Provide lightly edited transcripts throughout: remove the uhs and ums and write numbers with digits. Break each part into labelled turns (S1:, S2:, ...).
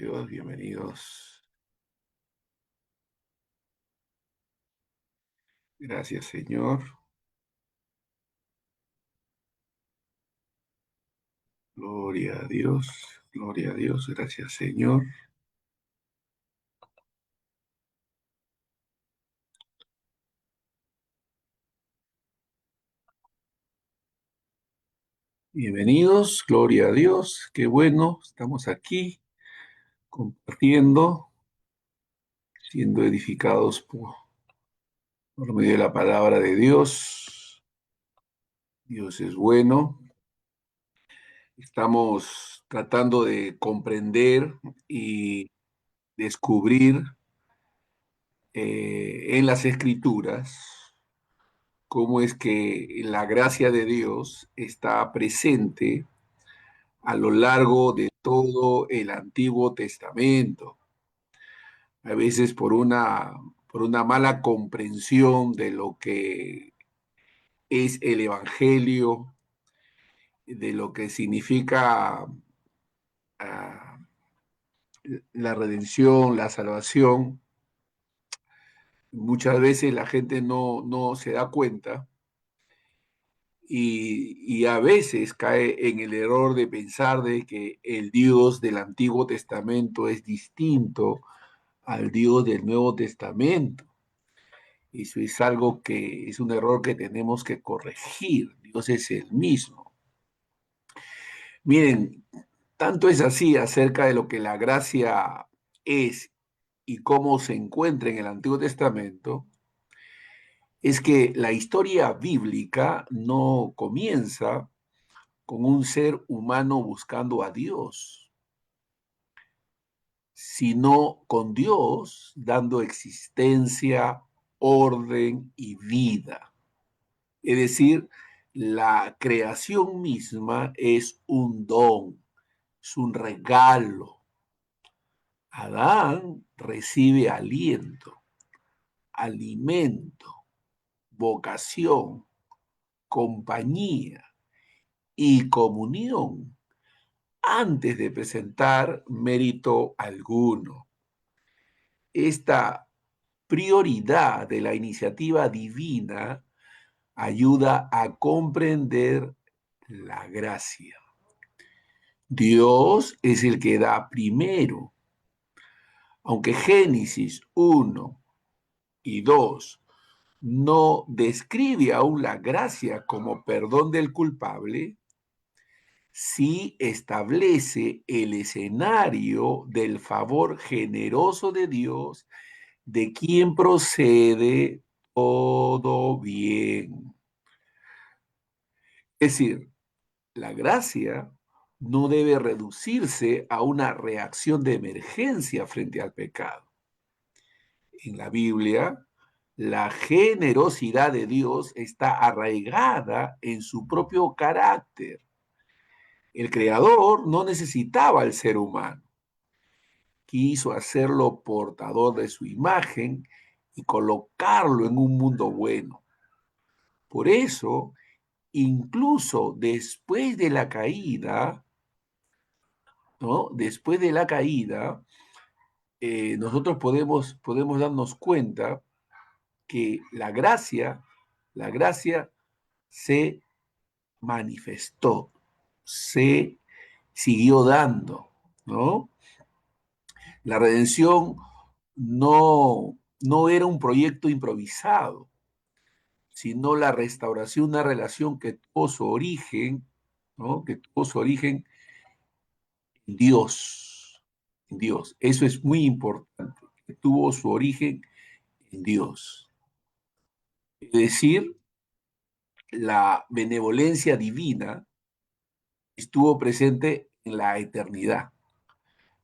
S1: Dios, bienvenidos. Gracias, Señor. Gloria a Dios, gracias, Señor. Bienvenidos, gloria a Dios. Qué bueno, estamos aquí compartiendo, siendo edificados por medio de la palabra de Dios. Dios es bueno. Estamos tratando de comprender y descubrir en las Escrituras cómo es que la gracia de Dios está presente a lo largo de todo el Antiguo Testamento. A veces por una mala comprensión de lo que es el Evangelio, de lo que significa ah, la redención, la salvación, muchas veces la gente no se da cuenta y a veces cae en el error de pensar de que el Dios del Antiguo Testamento es distinto al Dios del Nuevo Testamento. Eso es algo que es un error que tenemos que corregir. Dios es el mismo. Miren, tanto es así acerca de lo que la gracia es y cómo se encuentra en el Antiguo Testamento, es que la historia bíblica no comienza con un ser humano buscando a Dios, sino con Dios dando existencia, orden y vida. Es decir, la creación misma es un don, es un regalo. Adán recibe aliento, alimento, vocación, compañía y comunión antes de presentar mérito alguno. Esta prioridad de la iniciativa divina ayuda a comprender la gracia. Dios es el que da primero. Aunque Génesis 1 y 2 no describe aún la gracia como perdón del culpable, sí establece el escenario del favor generoso de Dios, de quien procede todo bien. Es decir, la gracia no debe reducirse a una reacción de emergencia frente al pecado. En la Biblia, la generosidad de Dios está arraigada en su propio carácter. El Creador no necesitaba al ser humano. Quiso hacerlo portador de su imagen y colocarlo en un mundo bueno. Por eso, incluso después de la caída, ¿no? Después de la caída, nosotros podemos darnos cuenta que la gracia se manifestó, se siguió dando, ¿no? La redención no era un proyecto improvisado, sino la restauración de una relación que tuvo su origen, ¿no? Que tuvo su origen en Dios, en Dios. Eso es muy importante, que tuvo su origen en Dios. Es decir, la benevolencia divina estuvo presente en la eternidad.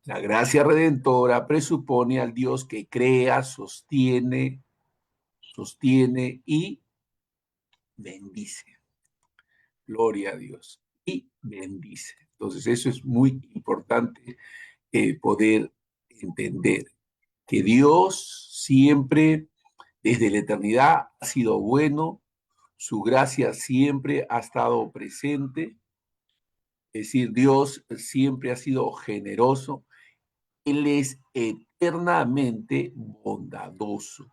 S1: La gracia redentora presupone al Dios que crea, sostiene y bendice. Gloria a Dios. Y bendice. Entonces, eso es muy importante poder entender que Dios siempre, desde la eternidad, ha sido bueno, su gracia siempre ha estado presente, es decir, Dios siempre ha sido generoso Él es eternamente bondadoso.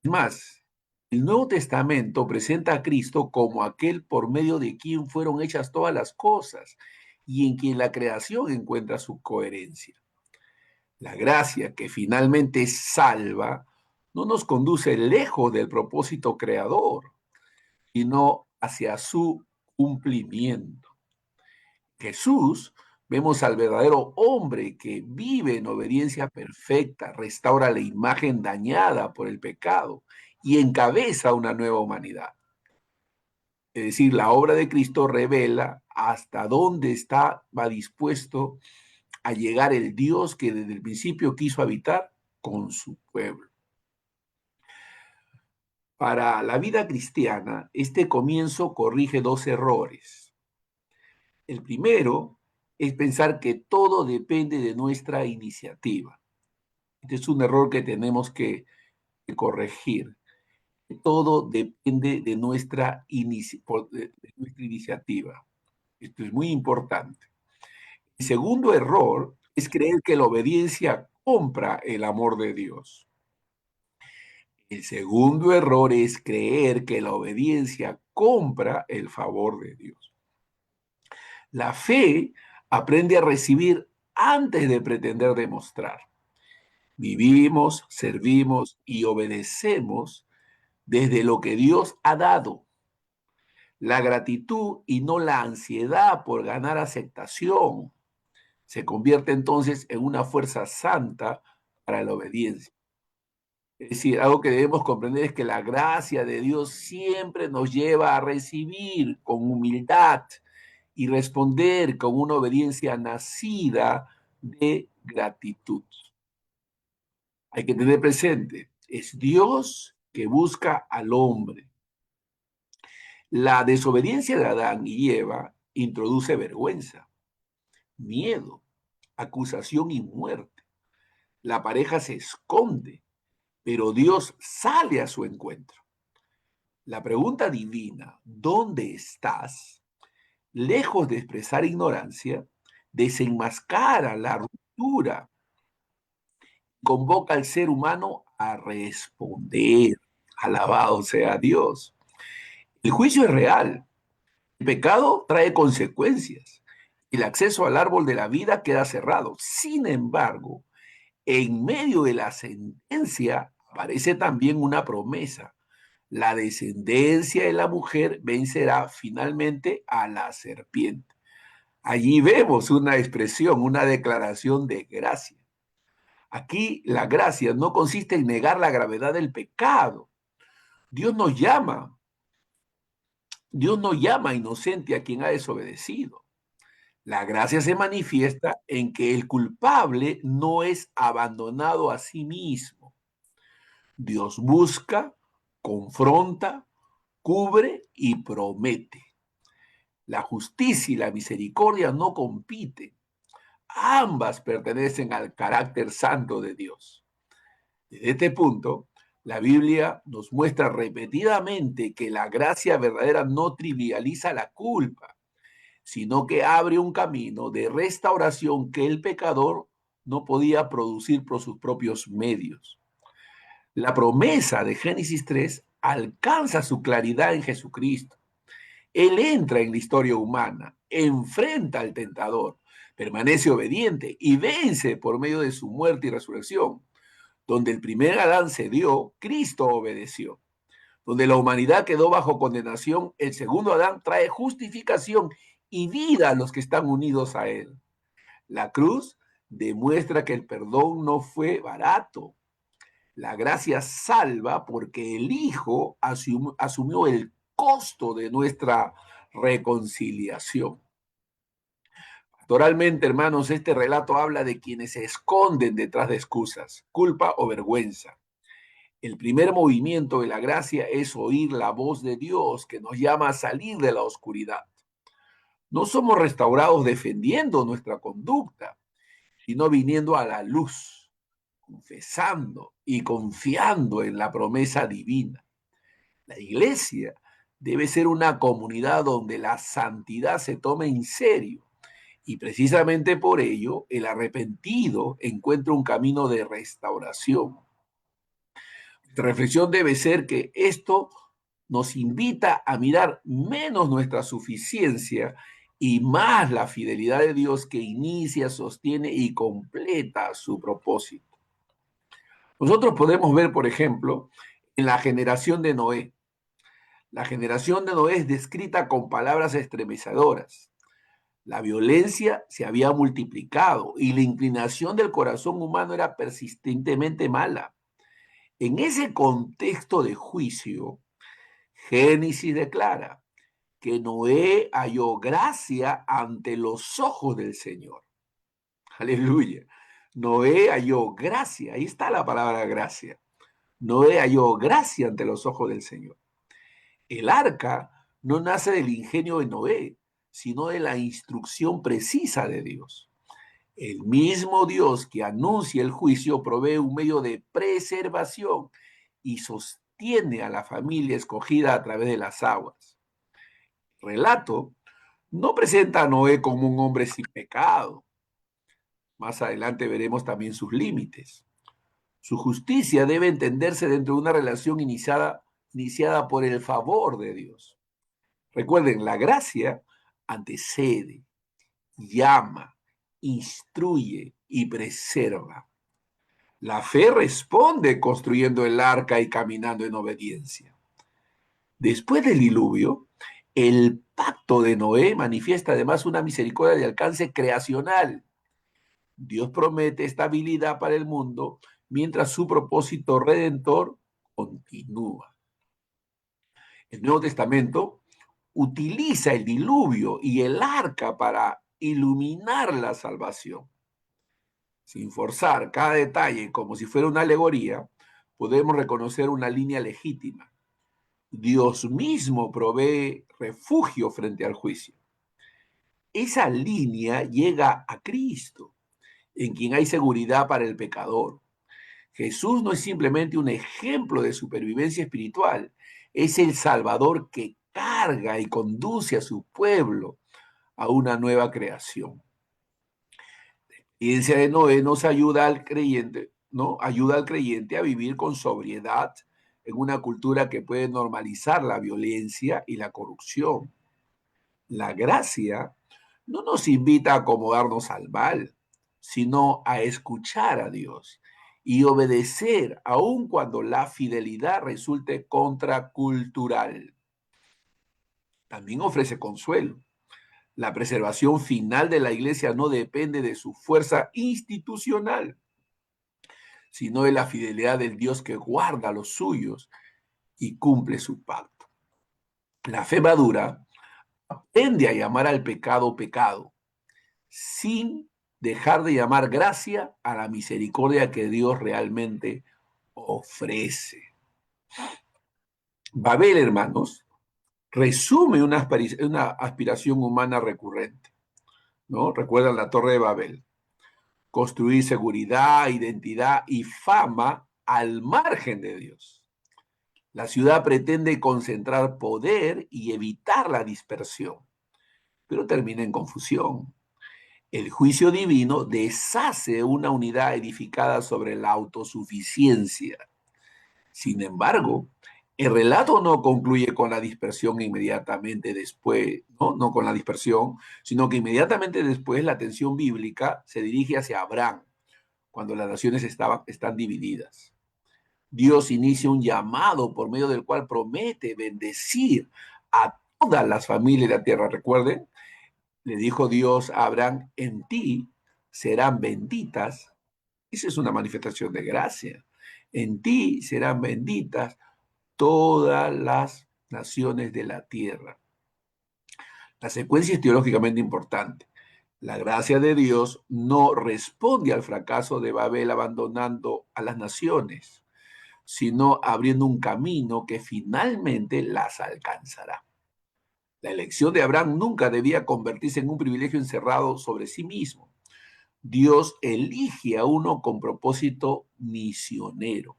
S1: Es más, el Nuevo Testamento presenta a Cristo como aquel por medio de quien fueron hechas todas las cosas y en quien la creación encuentra su coherencia. La gracia que finalmente salva no nos conduce lejos del propósito creador, sino hacia su cumplimiento. Jesús, vemos al verdadero hombre que vive en obediencia perfecta, restaura la imagen dañada por el pecado y encabeza una nueva humanidad. Es decir, la obra de Cristo revela hasta dónde estaba dispuesto a llegar el Dios que desde el principio quiso habitar con su pueblo. Para la vida cristiana, este comienzo corrige dos errores. El primero es pensar que todo depende de nuestra iniciativa. Este es un error que tenemos que corregir. Todo depende de de nuestra iniciativa. Esto es muy importante. El segundo error es creer que la obediencia compra el amor de Dios. El segundo error es creer que la obediencia compra el favor de Dios. La fe aprende a recibir antes de pretender demostrar. Vivimos, servimos y obedecemos desde lo que Dios ha dado. La gratitud y no la ansiedad por ganar aceptación se convierte entonces en una fuerza santa para la obediencia. Es decir, algo que debemos comprender es que la gracia de Dios siempre nos lleva a recibir con humildad y responder con una obediencia nacida de gratitud. Hay que tener presente, es Dios que busca al hombre. La desobediencia de Adán y Eva introduce vergüenza, miedo, acusación y muerte. La pareja se esconde, pero Dios sale a su encuentro. La pregunta divina, ¿dónde estás? Lejos de expresar ignorancia, desenmascara la ruptura, convoca al ser humano a responder. Alabado sea Dios. El juicio es real. El pecado trae consecuencias. El acceso al árbol de la vida queda cerrado. Sin embargo, en medio de la sentencia aparece también una promesa. La descendencia de la mujer vencerá finalmente a la serpiente. Allí vemos una expresión, una declaración de gracia. Aquí la gracia no consiste en negar la gravedad del pecado. Dios nos llama. Dios no llama inocente a quien ha desobedecido. La gracia se manifiesta en que el culpable no es abandonado a sí mismo. Dios busca, confronta, cubre y promete. La justicia y la misericordia no compiten. Ambas pertenecen al carácter santo de Dios. Desde este punto, la Biblia nos muestra repetidamente que la gracia verdadera no trivializa la culpa, sino que abre un camino de restauración que el pecador no podía producir por sus propios medios. La promesa de Génesis 3 alcanza su claridad en Jesucristo. Él entra en la historia humana, enfrenta al tentador, permanece obediente y vence por medio de su muerte y resurrección. Donde el primer Adán cedió, Cristo obedeció. Donde la humanidad quedó bajo condenación, el segundo Adán trae justificación y vida a los que están unidos a él. La cruz demuestra que el perdón no fue barato. La gracia salva porque el Hijo asumió el costo de nuestra reconciliación. Pastoralmente, hermanos, este relato habla de quienes se esconden detrás de excusas, culpa o vergüenza. El primer movimiento de la gracia es oír la voz de Dios que nos llama a salir de la oscuridad. No somos restaurados defendiendo nuestra conducta, sino viniendo a la luz, confesando y confiando en la promesa divina. La iglesia debe ser una comunidad donde la santidad se tome en serio Y precisamente por ello, el arrepentido encuentra un camino de restauración. La reflexión debe ser que esto nos invita a mirar menos nuestra suficiencia y más la fidelidad de Dios que inicia, sostiene y completa su propósito. Nosotros podemos ver, por ejemplo, en la generación de Noé. La generación de Noé es descrita con palabras estremecedoras. La violencia se había multiplicado y la inclinación del corazón humano era persistentemente mala. En ese contexto de juicio, Génesis declara que Noé halló gracia ante los ojos del Señor. Aleluya. Noé halló gracia. Ahí está la palabra gracia. Noé halló gracia ante los ojos del Señor. El arca no nace del ingenio de Noé, sino de la instrucción precisa de Dios. El mismo Dios que anuncia el juicio provee un medio de preservación y sostiene a la familia escogida a través de las aguas. El relato no presenta a Noé como un hombre sin pecado. Más adelante veremos también sus límites. Su justicia debe entenderse dentro de una relación iniciada por el favor de Dios. Recuerden, la gracia antecede, llama, instruye y preserva. La fe responde construyendo el arca y caminando en obediencia. Después del diluvio, el pacto de Noé manifiesta además una misericordia de alcance creacional. Dios promete estabilidad para el mundo mientras su propósito redentor continúa. El Nuevo Testamento utiliza el diluvio y el arca para iluminar la salvación. Sin forzar cada detalle como si fuera una alegoría, podemos reconocer una línea legítima. Dios mismo provee refugio frente al juicio. Esa línea llega a Cristo, en quien hay seguridad para el pecador. Jesús no es simplemente un ejemplo de supervivencia espiritual, es el Salvador que carga y conduce a su pueblo a una nueva creación. La experiencia de Noé nos ayuda al creyente, ¿no? Ayuda al creyente a vivir con sobriedad en una cultura que puede normalizar la violencia y la corrupción. La gracia no nos invita a acomodarnos al mal, sino a escuchar a Dios y obedecer aun cuando la fidelidad resulte contracultural. También ofrece consuelo. La preservación final de la iglesia no depende de su fuerza institucional, sino de la fidelidad del Dios que guarda a los suyos y cumple su pacto. La fe madura aprende a llamar al pecado pecado, sin dejar de llamar gracia a la misericordia que Dios realmente ofrece. Babel, hermanos, resume una aspiración humana recurrente, ¿no? Recuerdan la Torre de Babel. Construir seguridad, identidad y fama al margen de Dios. La ciudad pretende concentrar poder y evitar la dispersión, pero termina en confusión. El juicio divino deshace una unidad edificada sobre la autosuficiencia. Sin embargo, el relato no concluye con la dispersión inmediatamente después, ¿no? No con la dispersión, sino que inmediatamente después la atención bíblica se dirige hacia Abraham, cuando las naciones están divididas. Dios inicia un llamado por medio del cual promete bendecir a todas las familias de la tierra. Recuerden, le dijo Dios a Abraham, en ti serán benditas. Esa es una manifestación de gracia. En ti serán benditas todas las naciones de la tierra. La secuencia es teológicamente importante. La gracia de Dios no responde al fracaso de Babel abandonando a las naciones, sino abriendo un camino que finalmente las alcanzará. La elección de Abraham nunca debía convertirse en un privilegio encerrado sobre sí mismo. Dios elige a uno con propósito misionero,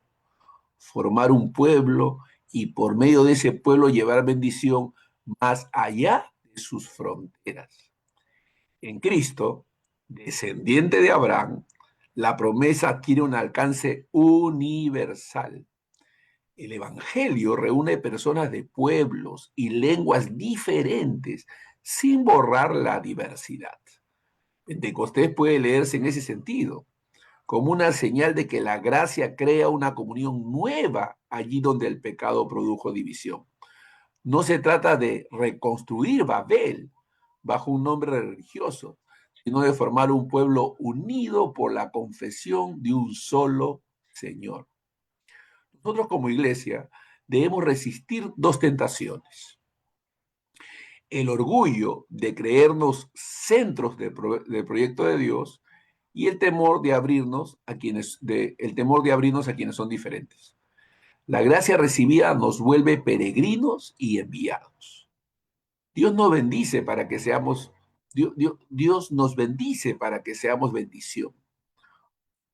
S1: formar un pueblo y por medio de ese pueblo llevar bendición más allá de sus fronteras. En Cristo, descendiente de Abraham, la promesa adquiere un alcance universal. El Evangelio reúne personas de pueblos y lenguas diferentes sin borrar la diversidad. Pentecostés puede leerse en ese sentido, como una señal de que la gracia crea una comunión nueva allí donde el pecado produjo división. No se trata de reconstruir Babel bajo un nombre religioso, sino de formar un pueblo unido por la confesión de un solo Señor. Nosotros como iglesia debemos resistir dos tentaciones. El orgullo de creernos centros del proyecto de Dios y el temor de abrirnos a quienes son diferentes. La gracia recibida nos vuelve peregrinos y enviados. Dios nos bendice para que seamos, Dios nos bendice para que seamos bendición.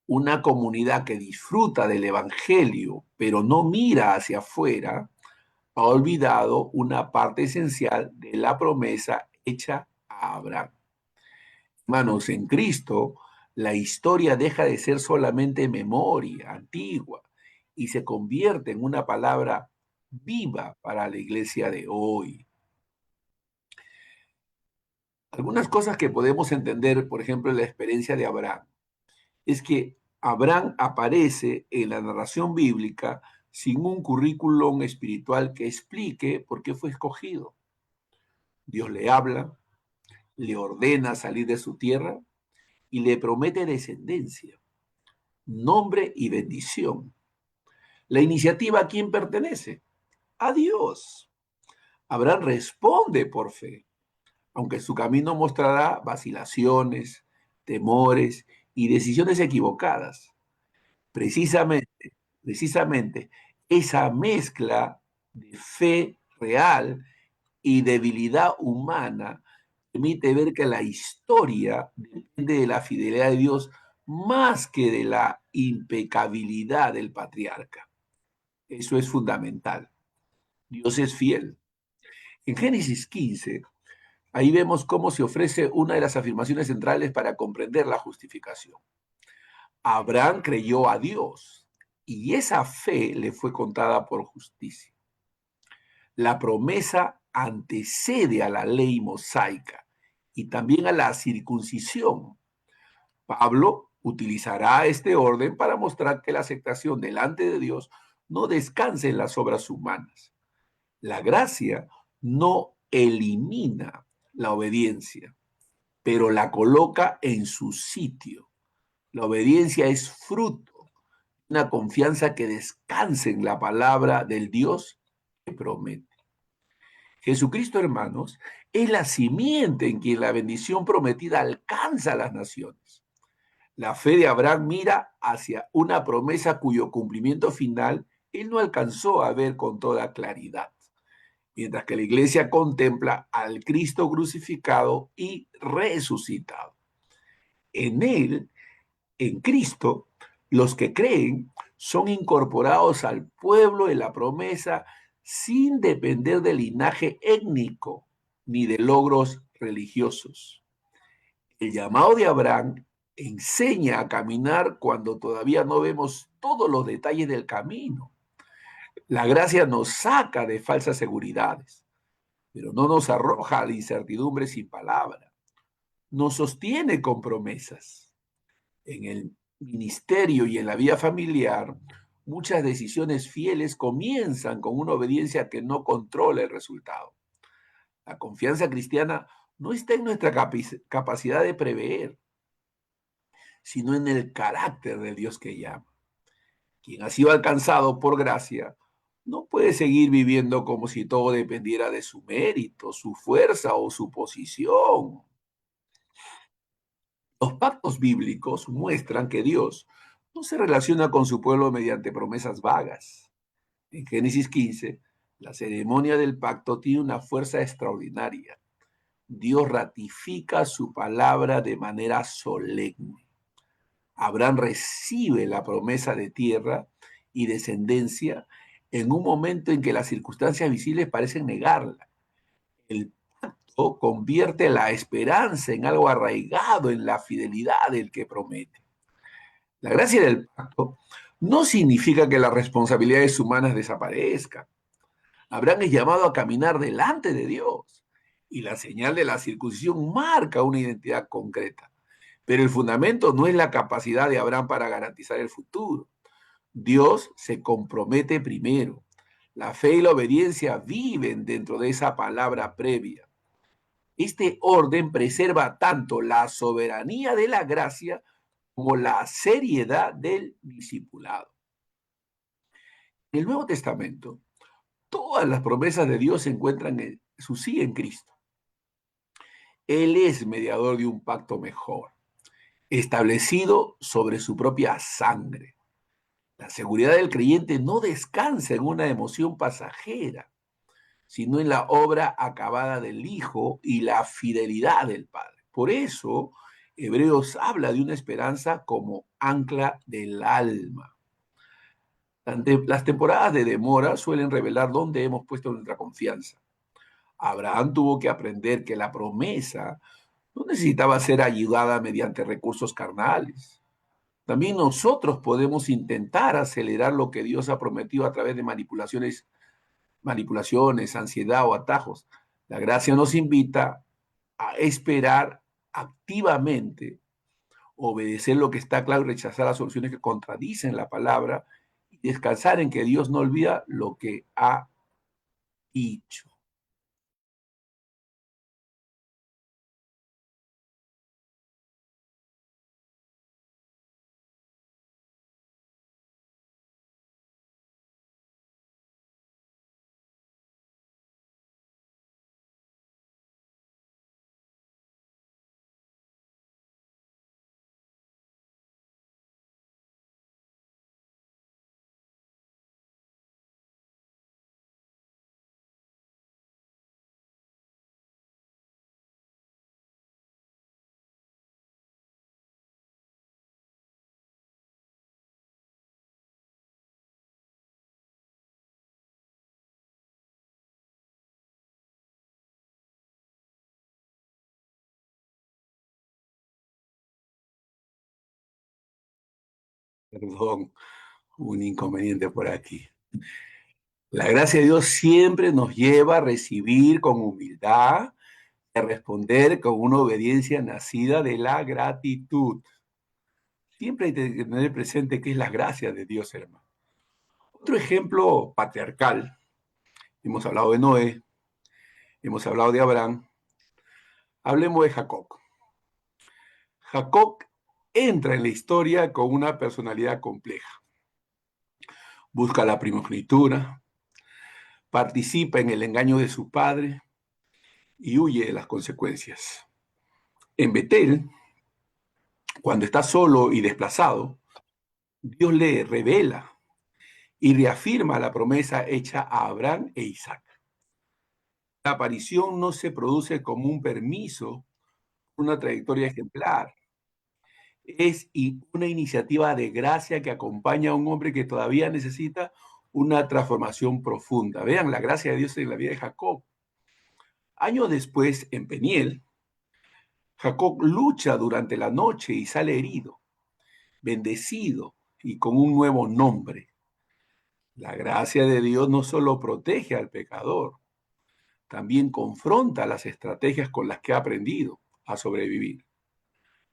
S1: Una comunidad que disfruta del Evangelio, pero no mira hacia afuera, ha olvidado una parte esencial de la promesa hecha a Abraham. Hermanos, en Cristo, la historia deja de ser solamente memoria antigua y se convierte en una palabra viva para la iglesia de hoy. Algunas cosas que podemos entender, por ejemplo, en la experiencia de Abraham, es que Abraham aparece en la narración bíblica sin un currículum espiritual que explique por qué fue escogido. Dios le habla, le ordena salir de su tierra y le promete descendencia, nombre y bendición. ¿La iniciativa a quién pertenece? A Dios. Abraham responde por fe, aunque su camino mostrará vacilaciones, temores y decisiones equivocadas. Precisamente, precisamente esa mezcla de fe real y debilidad humana permite ver que la historia depende de la fidelidad de Dios más que de la impecabilidad del patriarca. Eso es fundamental. Dios es fiel. En Génesis 15, ahí vemos cómo se ofrece una de las afirmaciones centrales para comprender la justificación. Abraham creyó a Dios y esa fe le fue contada por justicia. La promesa antecede a la ley mosaica y también a la circuncisión. Pablo utilizará este orden para mostrar que la aceptación delante de Dios no descansa en las obras humanas. La gracia no elimina la obediencia, pero la coloca en su sitio. La obediencia es fruto de una confianza que descansa en la palabra del Dios que promete. Jesucristo, hermanos, es la simiente en quien la bendición prometida alcanza a las naciones. La fe de Abraham mira hacia una promesa cuyo cumplimiento final él no alcanzó a ver con toda claridad, mientras que la iglesia contempla al Cristo crucificado y resucitado. En él, en Cristo, los que creen son incorporados al pueblo de la promesa sin depender del linaje étnico ni de logros religiosos. El llamado de Abraham enseña a caminar cuando todavía no vemos todos los detalles del camino. La gracia nos saca de falsas seguridades, pero no nos arroja a la incertidumbre sin palabra. Nos sostiene con promesas. En el ministerio y en la vida familiar, muchas decisiones fieles comienzan con una obediencia que no controla el resultado. La confianza cristiana no está en nuestra capacidad de prever, sino en el carácter del Dios que llama. Quien ha sido alcanzado por gracia no puede seguir viviendo como si todo dependiera de su mérito, su fuerza o su posición. Los pactos bíblicos muestran que Dios no se relaciona con su pueblo mediante promesas vagas. En Génesis 15, la ceremonia del pacto tiene una fuerza extraordinaria. Dios ratifica su palabra de manera solemne. Abraham recibe la promesa de tierra y descendencia en un momento en que las circunstancias visibles parecen negarla. El pacto pacto convierte la esperanza en algo arraigado en la fidelidad del que promete. La gracia del pacto no significa que las responsabilidades humanas desaparezcan. Abraham es llamado a caminar delante de Dios y la señal de la circuncisión marca una identidad concreta. Pero el fundamento no es la capacidad de Abraham para garantizar el futuro. Dios se compromete primero. La fe y la obediencia viven dentro de esa palabra previa. Este orden preserva tanto la soberanía de la gracia como la seriedad del discipulado. En el Nuevo Testamento, todas las promesas de Dios se encuentran en su sí en Cristo. Él es mediador de un pacto mejor, establecido sobre su propia sangre. La seguridad del creyente no descansa en una emoción pasajera, sino en la obra acabada del Hijo y la fidelidad del Padre. Por eso, Hebreos habla de una esperanza como ancla del alma. Las temporadas de demora suelen revelar dónde hemos puesto nuestra confianza. Abraham tuvo que aprender que la promesa no necesitaba ser ayudada mediante recursos carnales. También nosotros podemos intentar acelerar lo que Dios ha prometido a través de manipulaciones, ansiedad o atajos. La gracia nos invita a esperar activamente, obedecer lo que está claro y rechazar las soluciones que contradicen la palabra y descansar en que Dios no olvida lo que ha dicho. Perdón, un inconveniente por aquí. La gracia de Dios siempre nos lleva a recibir con humildad, a responder con una obediencia nacida de la gratitud. Siempre hay que tener presente que es la gracia de Dios, hermano. Otro ejemplo patriarcal. Hemos hablado de Noé, hemos hablado de Abraham. Hablemos de Jacob. Jacob entra en la historia con una personalidad compleja. Busca la primogenitura, participa en el engaño de su padre y huye de las consecuencias. En Betel, cuando está solo y desplazado, Dios le revela y reafirma la promesa hecha a Abraham e Isaac. La aparición no se produce como un permiso, una trayectoria ejemplar. Es una iniciativa de gracia que acompaña a un hombre que todavía necesita una transformación profunda. Vean la gracia de Dios en la vida de Jacob. Años después, en Peniel, Jacob lucha durante la noche y sale herido, bendecido y con un nuevo nombre. La gracia de Dios no solo protege al pecador, también confronta las estrategias con las que ha aprendido a sobrevivir.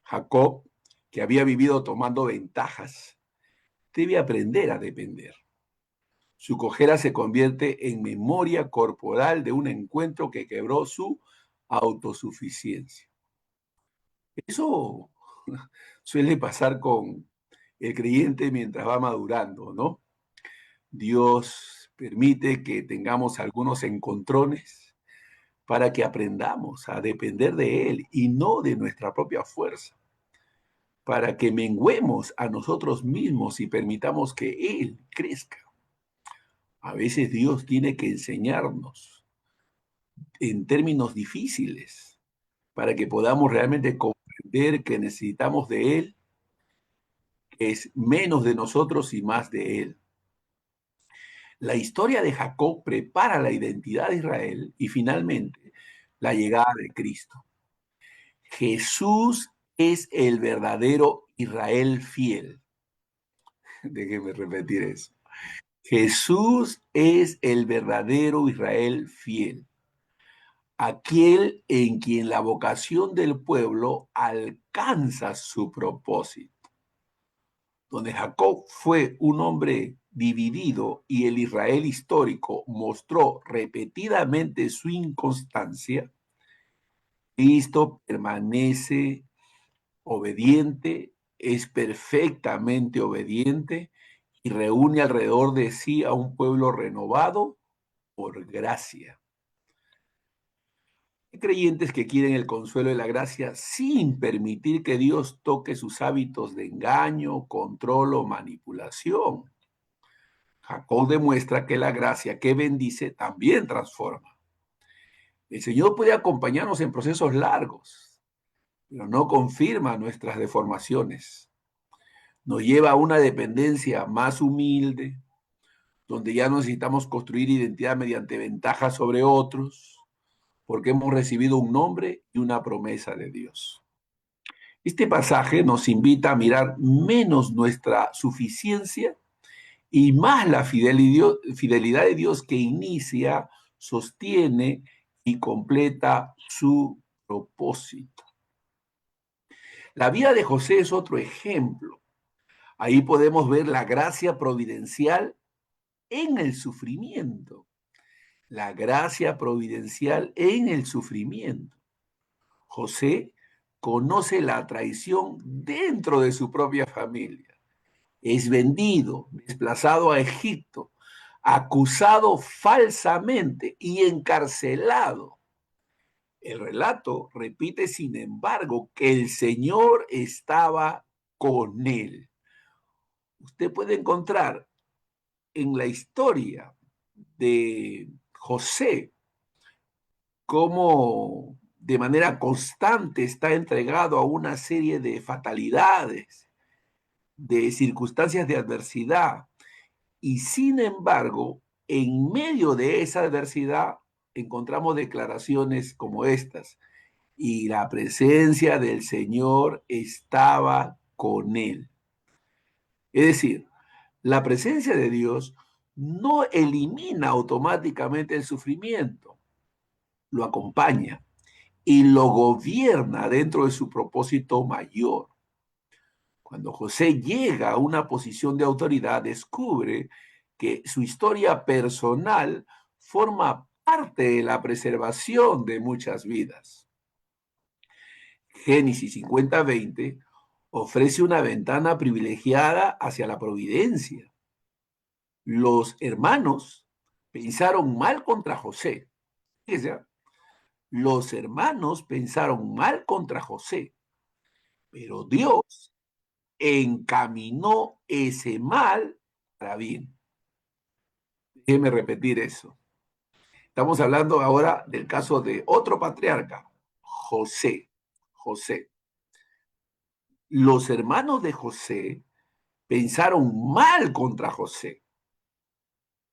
S1: Jacob, que había vivido tomando ventajas, debe aprender a depender. Su cojera se convierte en memoria corporal de un encuentro que quebró su autosuficiencia. Eso suele pasar con el creyente mientras va madurando, ¿no? Dios permite que tengamos algunos encontrones para que aprendamos a depender de Él y no de nuestra propia fuerza, para que menguemos a nosotros mismos y permitamos que Él crezca. A veces Dios tiene que enseñarnos en términos difíciles para que podamos realmente comprender que necesitamos de Él, que es menos de nosotros y más de Él. La historia de Jacob prepara la identidad de Israel y finalmente la llegada de Cristo. Jesús es el verdadero Israel fiel. Déjeme repetir eso. Jesús es el verdadero Israel fiel, aquel en quien la vocación del pueblo alcanza su propósito. Donde Jacob fue un hombre dividido y el Israel histórico mostró repetidamente su inconstancia, Cristo permanece obediente, es perfectamente obediente y reúne alrededor de sí a un pueblo renovado por gracia. Hay creyentes que quieren el consuelo de la gracia sin permitir que Dios toque sus hábitos de engaño, control o manipulación. Jacob demuestra que la gracia que bendice también transforma. El Señor puede acompañarnos en procesos largos, pero no confirma nuestras deformaciones. Nos lleva a una dependencia más humilde, donde ya no necesitamos construir identidad mediante ventajas sobre otros, porque hemos recibido un nombre y una promesa de Dios. Este pasaje nos invita a mirar menos nuestra suficiencia y más la fidelidad de Dios que inicia, sostiene y completa su propósito. La vida de José es otro ejemplo. Ahí podemos ver la gracia providencial en el sufrimiento. La gracia providencial en el sufrimiento. José conoce la traición dentro de su propia familia. Es vendido, desplazado a Egipto, acusado falsamente y encarcelado. El relato repite, sin embargo, que el Señor estaba con él. Usted puede encontrar en la historia de José cómo de manera constante está entregado a una serie de fatalidades, de circunstancias de adversidad, y sin embargo, en medio de esa adversidad encontramos declaraciones como estas: y la presencia del Señor estaba con él. Es decir, la presencia de Dios no elimina automáticamente el sufrimiento, lo acompaña y lo gobierna dentro de su propósito mayor. Cuando José llega a una posición de autoridad, descubre que su historia personal forma parte de la preservación de muchas vidas. Génesis 50:20 ofrece una ventana privilegiada hacia la providencia. Los hermanos pensaron mal contra José. Los hermanos pensaron mal contra José, pero Dios encaminó ese mal para bien. Déjeme repetir eso. Estamos hablando ahora del caso de otro patriarca, José. José. Los hermanos de José pensaron mal contra José,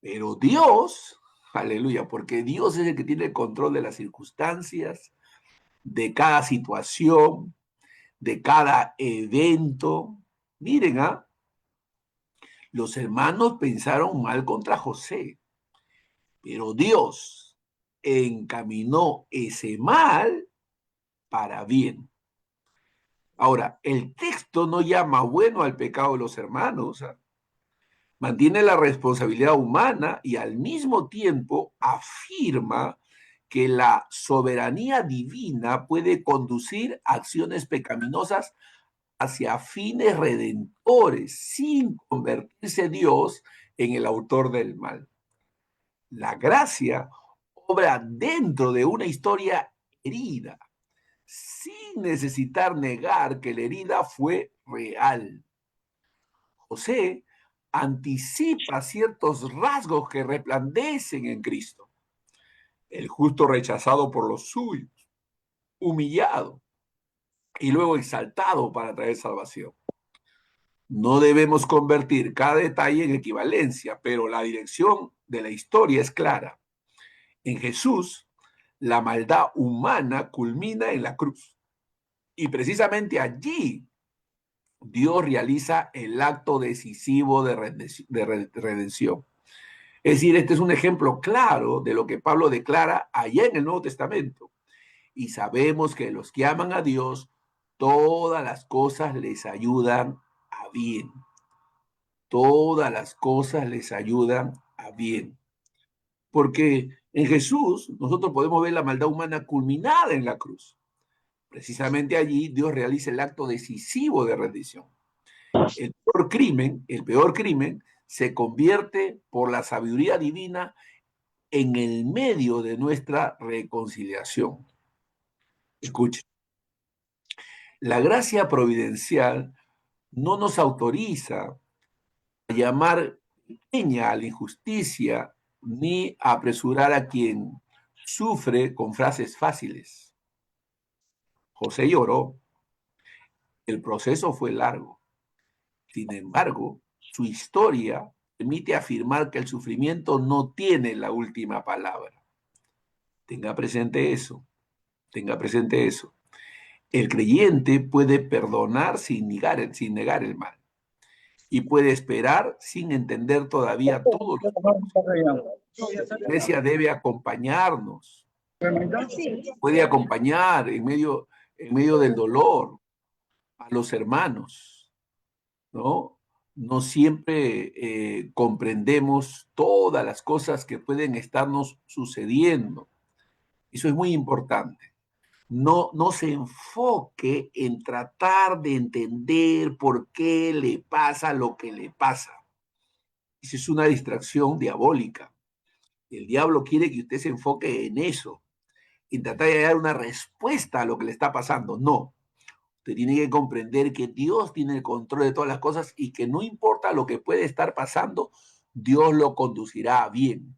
S1: pero Dios, aleluya, porque Dios es el que tiene el control de las circunstancias, de cada situación, de cada evento. Miren, los hermanos pensaron mal contra José, pero Dios encaminó ese mal para bien. Ahora, el texto no llama bueno al pecado de los hermanos, mantiene la responsabilidad humana y al mismo tiempo afirma que la soberanía divina puede conducir acciones pecaminosas hacia fines redentores sin convertirse Dios en el autor del mal. La gracia obra dentro de una historia herida, sin necesitar negar que la herida fue real. José anticipa ciertos rasgos que resplandecen en Cristo. El justo rechazado por los suyos, humillado y luego exaltado para traer salvación. No debemos convertir cada detalle en equivalencia, pero la dirección de la historia es clara. En Jesús, la maldad humana culmina en la cruz. Y precisamente allí Dios realiza el acto decisivo de redención. Es decir, este es un ejemplo claro de lo que Pablo declara allá en el Nuevo Testamento. Y sabemos que los que aman a Dios, todas las cosas les ayudan a bien. Todas las cosas les ayudan a bien. Porque en Jesús nosotros podemos ver la maldad humana culminada en la cruz. Precisamente allí Dios realiza el acto decisivo de rendición. El peor crimen se convierte por la sabiduría divina en el medio de nuestra reconciliación. Escuchen, la gracia providencial no nos autoriza a llamar pequeña a la injusticia ni a apresurar a quien sufre con frases fáciles. José lloró, el proceso fue largo. Sin embargo, su historia permite afirmar que el sufrimiento no tiene la última palabra. Tenga presente eso, tenga presente eso. El creyente puede perdonar sin negar el mal y puede esperar sin entender todavía todo lo que la iglesia debe acompañarnos, puede acompañar en medio del dolor a los hermanos, ¿no? No siempre comprendemos todas las cosas que pueden estarnos sucediendo. Eso es muy importante. No se enfoque en tratar de entender por qué le pasa lo que le pasa. Esa es una distracción diabólica. El diablo quiere que usted se enfoque en eso, en tratar de dar una respuesta a lo que le está pasando. No, usted tiene que comprender que Dios tiene el control de todas las cosas y que no importa lo que puede estar pasando, Dios lo conducirá bien.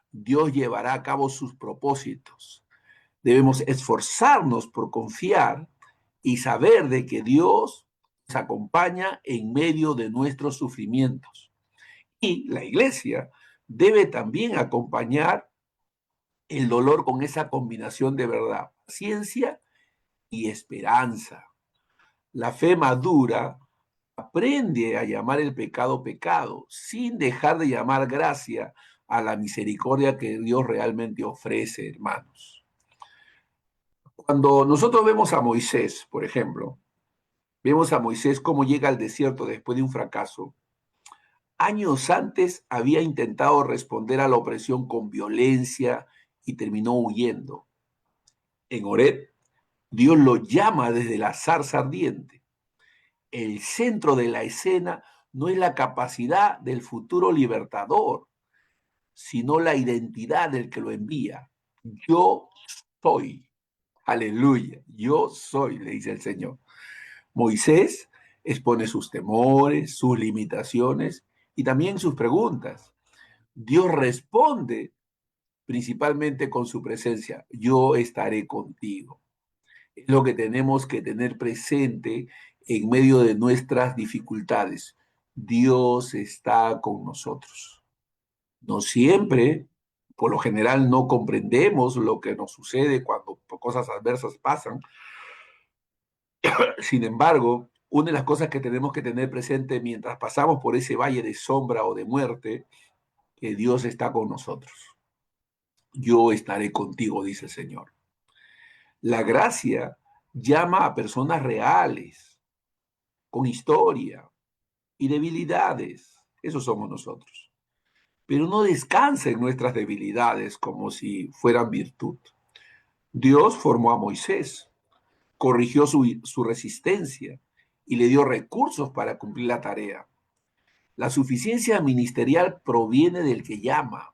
S1: Dios llevará a cabo sus propósitos. Debemos esforzarnos por confiar y saber de que Dios nos acompaña en medio de nuestros sufrimientos. Y la iglesia debe también acompañar el dolor con esa combinación de verdad, paciencia y esperanza. La fe madura aprende a llamar el pecado pecado, sin dejar de llamar gracia a la misericordia que Dios realmente ofrece, hermanos. Cuando nosotros vemos a Moisés, por ejemplo, vemos a Moisés cómo llega al desierto después de un fracaso. Años antes había intentado responder a la opresión con violencia y terminó huyendo. En Horeb, Dios lo llama desde la zarza ardiente. El centro de la escena no es la capacidad del futuro libertador, sino la identidad del que lo envía. Yo soy. Aleluya. Yo soy, le dice el Señor. Moisés expone sus temores, sus limitaciones y también sus preguntas. Dios responde principalmente con su presencia. Yo estaré contigo. Es lo que tenemos que tener presente en medio de nuestras dificultades. Dios está con nosotros. No siempre, por lo general, no comprendemos lo que nos sucede cuando cosas adversas pasan. Sin embargo, una de las cosas que tenemos que tener presente mientras pasamos por ese valle de sombra o de muerte, que Dios está con nosotros. Yo estaré contigo, dice el Señor. La gracia llama a personas reales, con historia y debilidades. Eso somos nosotros. Pero no descansa en nuestras debilidades como si fueran virtud. Dios formó a Moisés, corrigió su resistencia y le dio recursos para cumplir la tarea. La suficiencia ministerial proviene del que llama.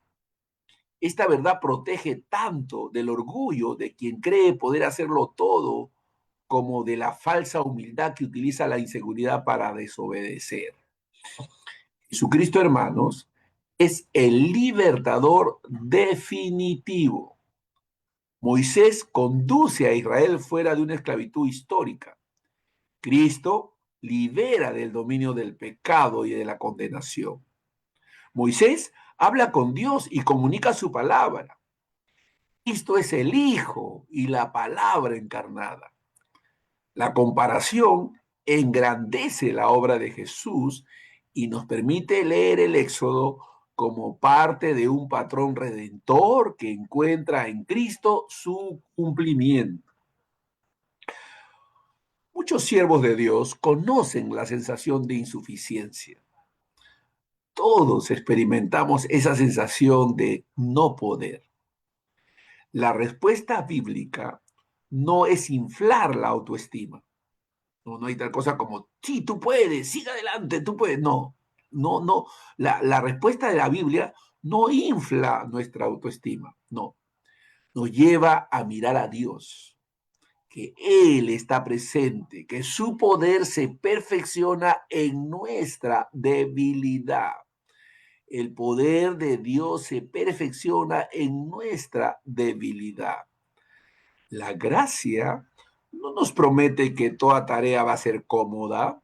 S1: Esta verdad protege tanto del orgullo de quien cree poder hacerlo todo como de la falsa humildad que utiliza la inseguridad para desobedecer. Jesucristo, hermanos, es el libertador definitivo. Moisés conduce a Israel fuera de una esclavitud histórica. Cristo libera del dominio del pecado y de la condenación. Moisés habla con Dios y comunica su palabra. Cristo es el Hijo y la palabra encarnada. La comparación engrandece la obra de Jesús y nos permite leer el Éxodo como parte de un patrón redentor que encuentra en Cristo su cumplimiento. Muchos siervos de Dios conocen la sensación de insuficiencia. Todos experimentamos esa sensación de no poder. La respuesta bíblica no es inflar la autoestima. No, no hay tal cosa como, sí, tú puedes, sigue adelante, tú puedes. No, no, no. La respuesta de la Biblia no infla nuestra autoestima, no. Nos lleva a mirar a Dios, que Él está presente, que su poder se perfecciona en nuestra debilidad. El poder de Dios se perfecciona en nuestra debilidad. La gracia no nos promete que toda tarea va a ser cómoda,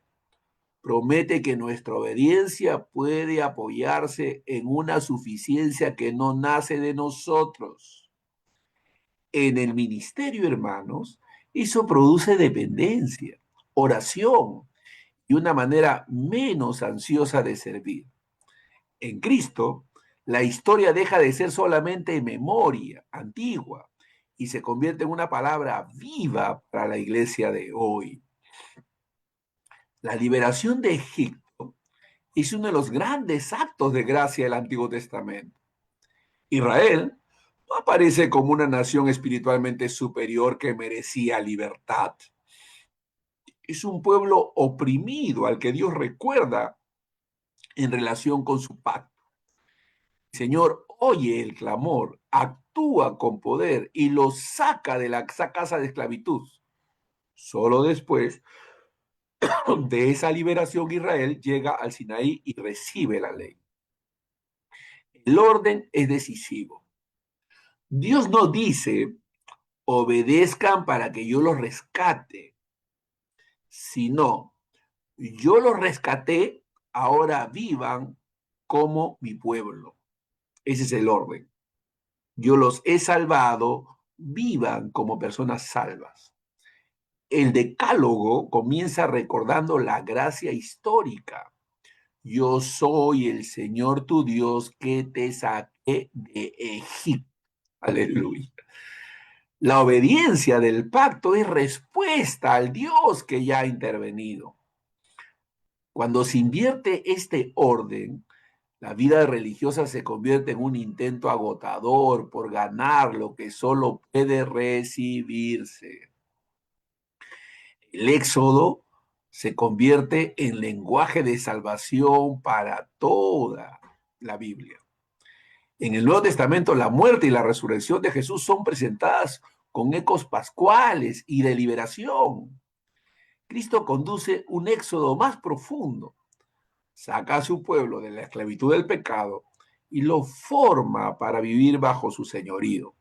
S1: promete que nuestra obediencia puede apoyarse en una suficiencia que no nace de nosotros. En el ministerio, hermanos, eso produce dependencia, oración y una manera menos ansiosa de servir. En Cristo, la historia deja de ser solamente memoria antigua y se convierte en una palabra viva para la iglesia de hoy. La liberación de Egipto es uno de los grandes actos de gracia del Antiguo Testamento. Israel no aparece como una nación espiritualmente superior que merecía libertad. Es un pueblo oprimido al que Dios recuerda en relación con su pacto. El Señor oye el clamor, actúa con poder y los saca de la casa de esclavitud. Solo después de esa liberación, Israel llega al Sinaí y recibe la ley. El orden es decisivo. Dios no dice, obedezcan para que yo los rescate, sino, yo los rescaté, ahora vivan como mi pueblo. Ese es el orden. Yo los he salvado, vivan como personas salvas. El decálogo comienza recordando la gracia histórica. Yo soy el Señor tu Dios que te saqué de Egipto. Aleluya. La obediencia del pacto es respuesta al Dios que ya ha intervenido. Cuando se invierte este orden, la vida religiosa se convierte en un intento agotador por ganar lo que solo puede recibirse. El éxodo se convierte en lenguaje de salvación para toda la Biblia. En el Nuevo Testamento, la muerte y la resurrección de Jesús son presentadas con ecos pascuales y de liberación. Cristo conduce un éxodo más profundo, saca a su pueblo de la esclavitud del pecado y lo forma para vivir bajo su señorío.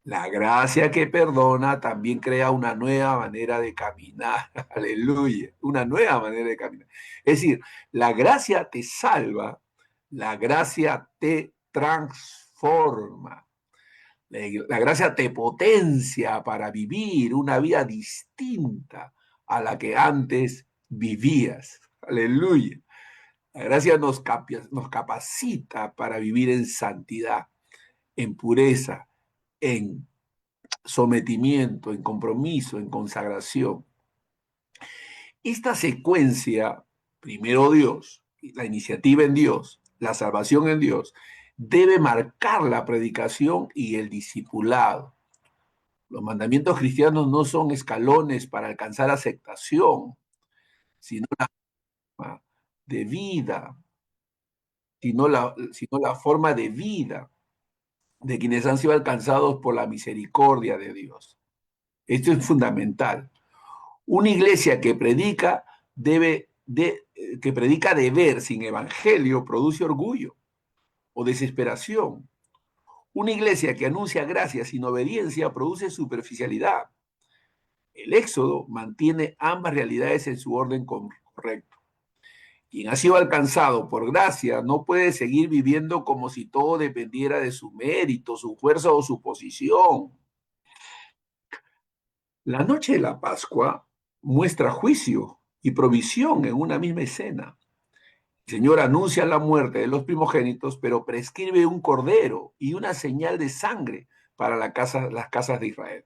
S1: La gracia que perdona también crea una nueva manera de caminar. Aleluya. Una nueva manera de caminar. Es decir, la gracia te salva, la gracia te transforma. La gracia te potencia para vivir una vida distinta a la que antes vivías. Aleluya. La gracia nos capacita para vivir en santidad, en pureza, en sometimiento, en compromiso, en consagración. Esta secuencia, primero Dios, la iniciativa en Dios, la salvación en Dios, debe marcar la predicación y el discipulado. Los mandamientos cristianos no son escalones para alcanzar aceptación, sino la forma de vida, sino la forma de vida de quienes han sido alcanzados por la misericordia de Dios. Esto es fundamental. Una iglesia que predica que predica deber sin evangelio produce orgullo o desesperación. Una iglesia que anuncia gracia sin obediencia produce superficialidad. El Éxodo mantiene ambas realidades en su orden correcto. Quien ha sido alcanzado por gracia no puede seguir viviendo como si todo dependiera de su mérito, su fuerza o su posición. La noche de la Pascua muestra juicio y provisión en una misma escena. El Señor anuncia la muerte de los primogénitos, pero prescribe un cordero y una señal de sangre para las casas de Israel.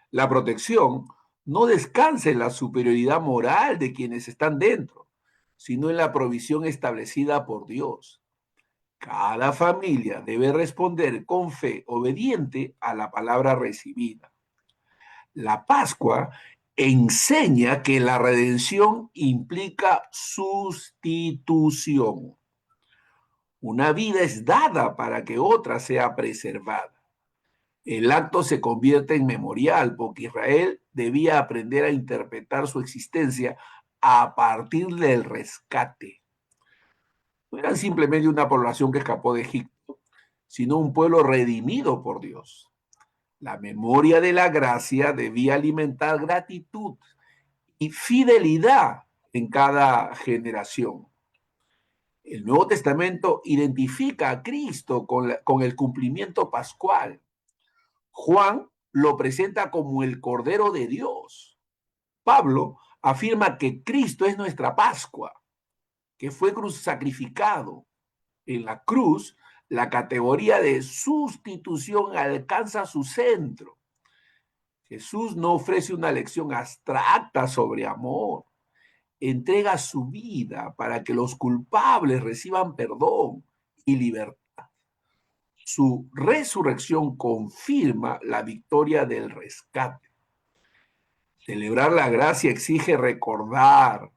S1: La protección no descansa en la superioridad moral de quienes están dentro, sino en la provisión establecida por Dios. Cada familia debe responder con fe obediente a la palabra recibida. La Pascua enseña que la redención implica sustitución. Una vida es dada para que otra sea preservada. El acto se convierte en memorial porque Israel debía aprender a interpretar su existencia a partir del rescate. No eran simplemente una población que escapó de Egipto, sino un pueblo redimido por Dios. La memoria de la gracia debía alimentar gratitud y fidelidad en cada generación. El Nuevo Testamento identifica a Cristo con el cumplimiento pascual. Juan lo presenta como el Cordero de Dios. Pablo afirma que Cristo es nuestra Pascua, que fue sacrificado. En la cruz, la categoría de sustitución alcanza su centro. Jesús no ofrece una lección abstracta sobre amor, entrega su vida para que los culpables reciban perdón y libertad. Su resurrección confirma la victoria del rescate. Celebrar la gracia exige recordar.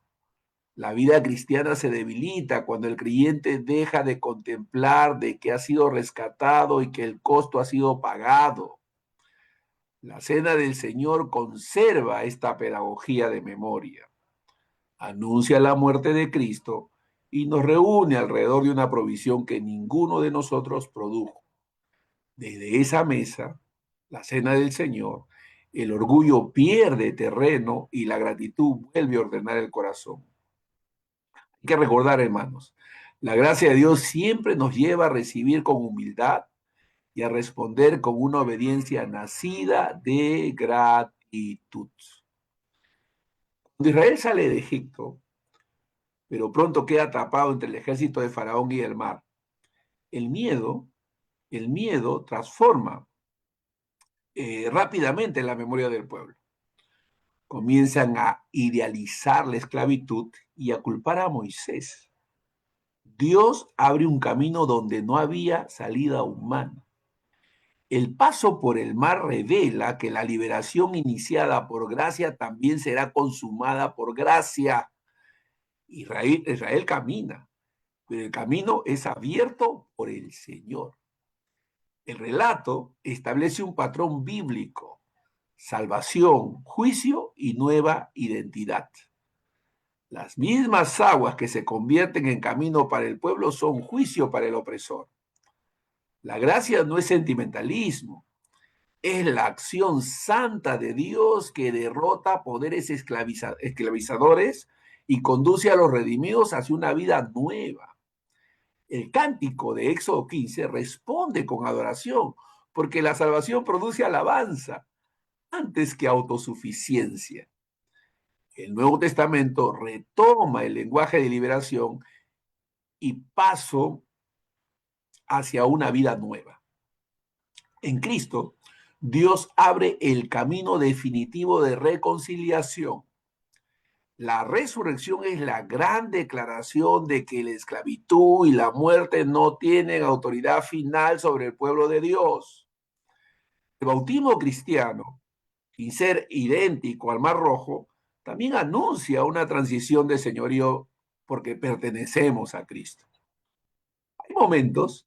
S1: La vida cristiana se debilita cuando el creyente deja de contemplar de que ha sido rescatado y que el costo ha sido pagado. La cena del Señor conserva esta pedagogía de memoria. Anuncia la muerte de Cristo y nos reúne alrededor de una provisión que ninguno de nosotros produjo. Desde esa mesa, la cena del Señor, el orgullo pierde terreno y la gratitud vuelve a ordenar el corazón. Hay que recordar, hermanos, la gracia de Dios siempre nos lleva a recibir con humildad y a responder con una obediencia nacida de gratitud. Cuando Israel sale de Egipto, pero pronto queda atrapado entre el ejército de Faraón y el mar, el miedo, el miedo transforma rápidamente la memoria del pueblo. Comienzan a idealizar la esclavitud y a culpar a Moisés. Dios abre un camino donde no había salida humana. El paso por el mar revela que la liberación iniciada por gracia también será consumada por gracia. Israel camina, pero el camino es abierto por el Señor. El relato establece un patrón bíblico: salvación, juicio y nueva identidad. Las mismas aguas que se convierten en camino para el pueblo son juicio para el opresor. La gracia no es sentimentalismo, es la acción santa de Dios que derrota poderes esclavizadores y conduce a los redimidos hacia una vida nueva. El cántico de Éxodo 15 responde con adoración, porque la salvación produce alabanza antes que autosuficiencia. El Nuevo Testamento retoma el lenguaje de liberación y paso hacia una vida nueva. En Cristo, Dios abre el camino definitivo de reconciliación. La resurrección es la gran declaración de que la esclavitud y la muerte no tienen autoridad final sobre el pueblo de Dios. El bautismo cristiano, sin ser idéntico al Mar Rojo, también anuncia una transición de señorío porque pertenecemos a Cristo. Hay momentos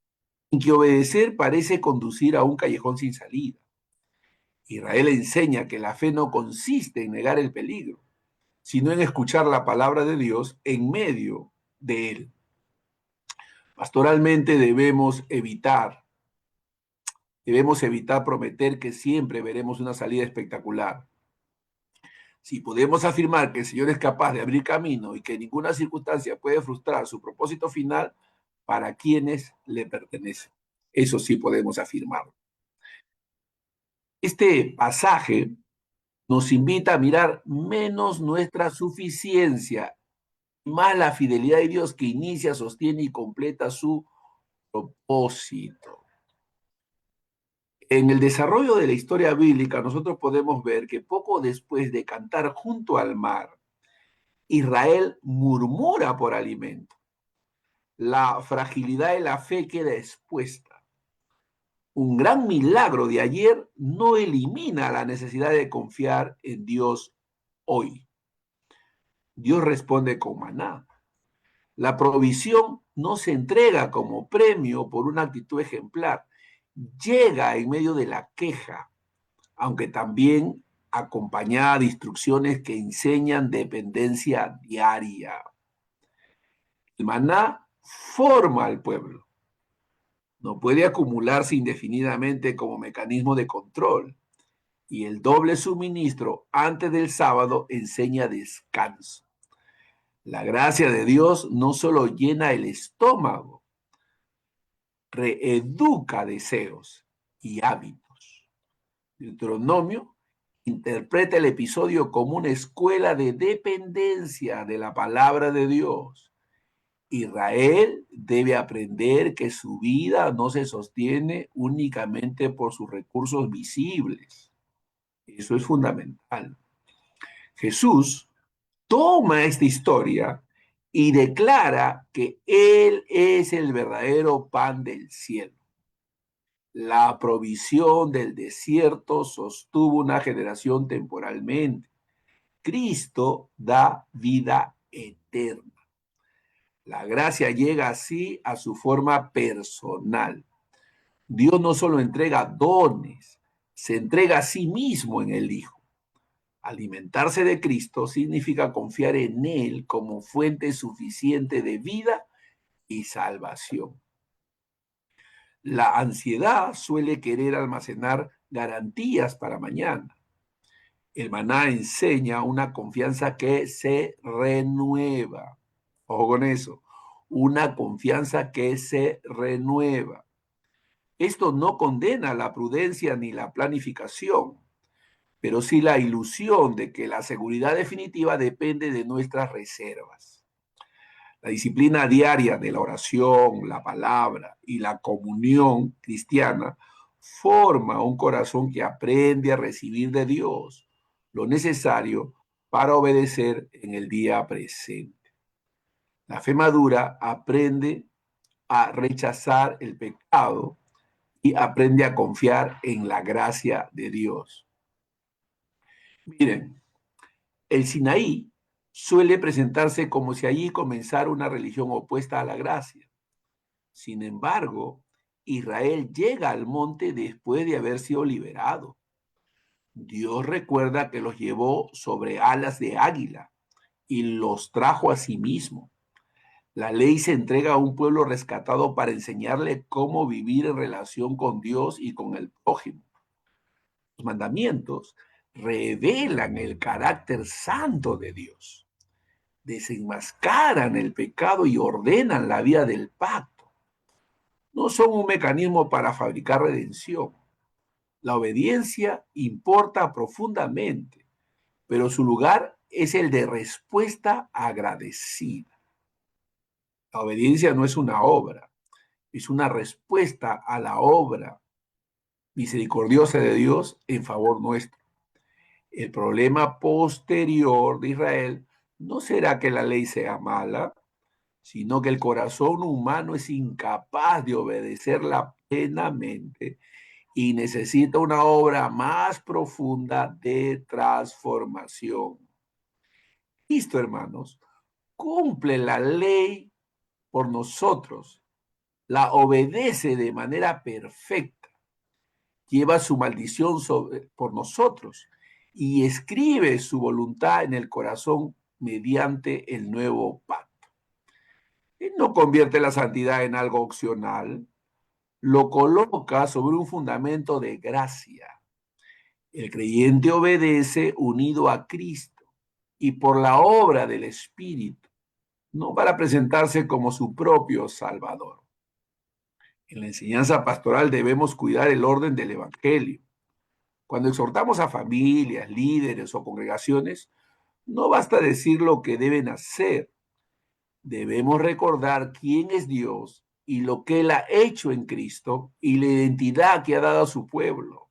S1: en que obedecer parece conducir a un callejón sin salida. Israel enseña que la fe no consiste en negar el peligro, sino en escuchar la palabra de Dios en medio de él. Pastoralmente debemos evitar prometer que siempre veremos una salida espectacular. Si podemos afirmar que el Señor es capaz de abrir camino y que ninguna circunstancia puede frustrar su propósito final, para quienes le pertenece. Eso sí podemos afirmarlo. Este pasaje nos invita a mirar menos nuestra suficiencia, más la fidelidad de Dios que inicia, sostiene y completa su propósito. En el desarrollo de la historia bíblica, nosotros podemos ver que poco después de cantar junto al mar, Israel murmura por alimento. La fragilidad de la fe queda expuesta. Un gran milagro de ayer no elimina la necesidad de confiar en Dios hoy. Dios responde con maná. La provisión no se entrega como premio por una actitud ejemplar. Llega en medio de la queja, aunque también acompañada de instrucciones que enseñan dependencia diaria. El maná forma al pueblo. No puede acumularse indefinidamente como mecanismo de control. Y el doble suministro antes del sábado enseña descanso. La gracia de Dios no solo llena el estómago, reeduca deseos y hábitos. Deuteronomio interpreta el episodio como una escuela de dependencia de la palabra de Dios. Israel debe aprender que su vida no se sostiene únicamente por sus recursos visibles. Eso es fundamental. Jesús toma esta historia y declara que Él es el verdadero pan del cielo. La provisión del desierto sostuvo una generación temporalmente. Cristo da vida eterna. La gracia llega así a su forma personal. Dios no solo entrega dones, se entrega a sí mismo en el Hijo. Alimentarse de Cristo significa confiar en Él como fuente suficiente de vida y salvación. La ansiedad suele querer almacenar garantías para mañana. El maná enseña una confianza que se renueva. Ojo con eso, una confianza que se renueva. Esto no condena la prudencia ni la planificación, pero sí la ilusión de que la seguridad definitiva depende de nuestras reservas. La disciplina diaria de la oración, la palabra y la comunión cristiana forma un corazón que aprende a recibir de Dios lo necesario para obedecer en el día presente. La fe madura aprende a rechazar el pecado y aprende a confiar en la gracia de Dios. Miren, el Sinaí suele presentarse como si allí comenzara una religión opuesta a la gracia. Sin embargo, Israel llega al monte después de haber sido liberado. Dios recuerda que los llevó sobre alas de águila y los trajo a sí mismo. La ley se entrega a un pueblo rescatado para enseñarle cómo vivir en relación con Dios y con el prójimo. Los mandamientos revelan el carácter santo de Dios, desenmascaran el pecado y ordenan la vida del pacto. No son un mecanismo para fabricar redención. La obediencia importa profundamente, pero su lugar es el de respuesta agradecida. La obediencia no es una obra, es una respuesta a la obra misericordiosa de Dios en favor nuestro. El problema posterior de Israel no será que la ley sea mala, sino que el corazón humano es incapaz de obedecerla plenamente y necesita una obra más profunda de transformación. Cristo, hermanos, cumple la ley por nosotros, la obedece de manera perfecta, lleva su maldición por nosotros y escribe su voluntad en el corazón mediante el nuevo pacto. Él no convierte la santidad en algo opcional, lo coloca sobre un fundamento de gracia. El creyente obedece unido a Cristo, y por la obra del Espíritu, no para presentarse como su propio Salvador. En la enseñanza pastoral debemos cuidar el orden del Evangelio. Cuando exhortamos a familias, líderes o congregaciones, no basta decir lo que deben hacer. Debemos recordar quién es Dios y lo que Él ha hecho en Cristo y la identidad que ha dado a su pueblo.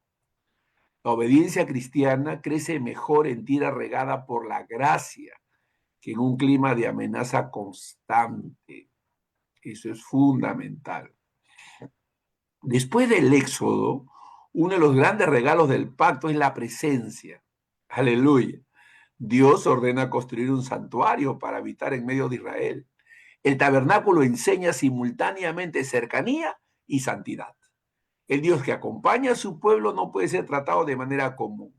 S1: La obediencia cristiana crece mejor en tierra regada por la gracia que en un clima de amenaza constante. Eso es fundamental. Después del Éxodo, uno de los grandes regalos del pacto es la presencia. Aleluya. Dios ordena construir un santuario para habitar en medio de Israel. El tabernáculo enseña simultáneamente cercanía y santidad. El Dios que acompaña a su pueblo no puede ser tratado de manera común.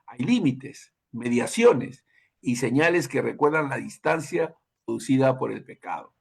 S1: Hay límites, mediaciones y señales que recuerdan la distancia producida por el pecado.